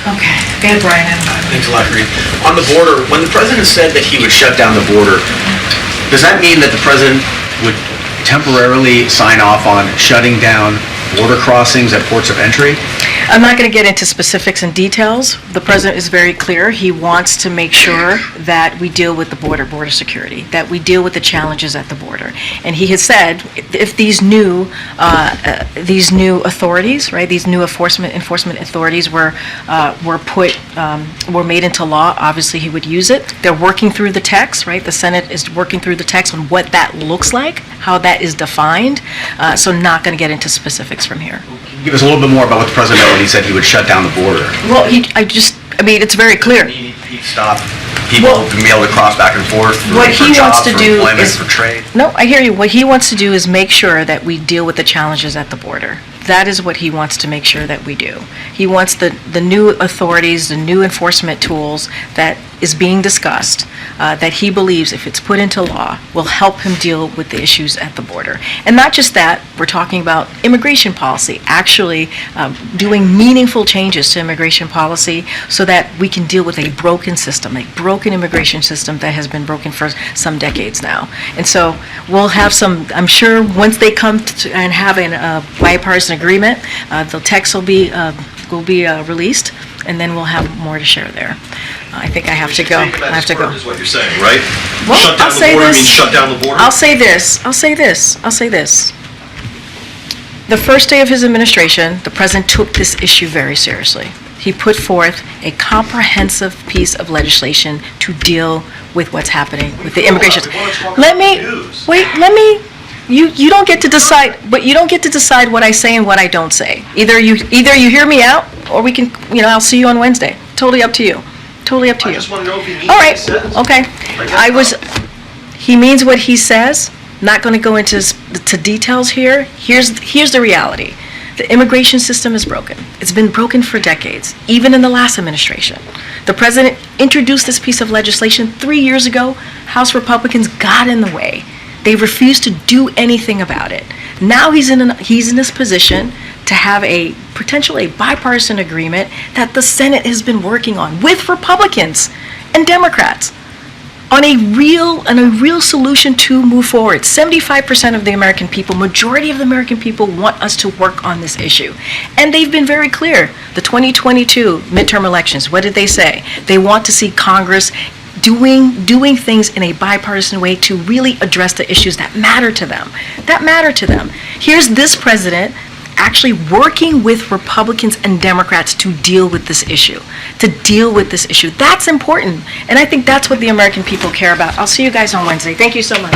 Okay, go ahead, Brian. Thanks a lot, Karine. On the border, when the president said that he would shut down the border, does that mean that the president would temporarily sign off on shutting down border crossings at ports of entry? I'm not going to get into specifics and details. The president is very clear. He wants to make sure that we deal with the border security, that we deal with the challenges at the border. And he has said if these new authorities, right, these new enforcement authorities were made into law, obviously he would use it. They're working through the text, right? The Senate is working through the text on what that looks like, how that is defined. So not going to get into specifics from here. Give us a little bit more about what the president said when he said he would shut down the border. Well, it's very clear. He'd stop people from being able to cross back and forth for what he wants jobs, to for do employment, is, for trade. No, I hear you. What he wants to do is make sure that we deal with the challenges at the border. That is what he wants to make sure that we do. He wants the new authorities, the new enforcement tools that is being discussed, that he believes, if it's put into law, will help him deal with the issues at the border. And not just that, we're talking about immigration policy, actually doing meaningful changes to immigration policy so that we can deal with a broken system, a broken immigration system that has been broken for some decades now. And so we'll have some, I'm sure once they come and have a bipartisan agreement, the text will be released, and then we'll have more to share there. I think I have to go. I have to go. Is what you're saying, right? Well, Shut down the border means shut down the border. I'll say this. The first day of his administration, the president took this issue very seriously. He put forth a comprehensive piece of legislation to deal with what's happening with the immigration. You don't get to decide, but you don't get to decide what I say and what I don't say. Either you hear me out, or we can, I'll see you on Wednesday. Totally up to you. Totally up to you. I just want to know if he means All right. what he says. Okay. He means what he says. Not going to go into details here. Here's the reality. The immigration system is broken. It's been broken for decades, even in the last administration. The president introduced this piece of legislation 3 years ago. House Republicans got in the way. They refused to do anything about it. Now he's in this position to have a potentially bipartisan agreement that the Senate has been working on with Republicans and Democrats on a real solution to move forward. 75% of the American people, majority of the American people, want us to work on this issue. And they've been very clear. The 2022 midterm elections, what did they say? They want to see Congress doing things in a bipartisan way to really address the issues that matter to them. Here's this president actually working with Republicans and Democrats to deal with this issue. That's important. And I think that's what the American people care about. I'll see you guys on Wednesday. Thank you so much.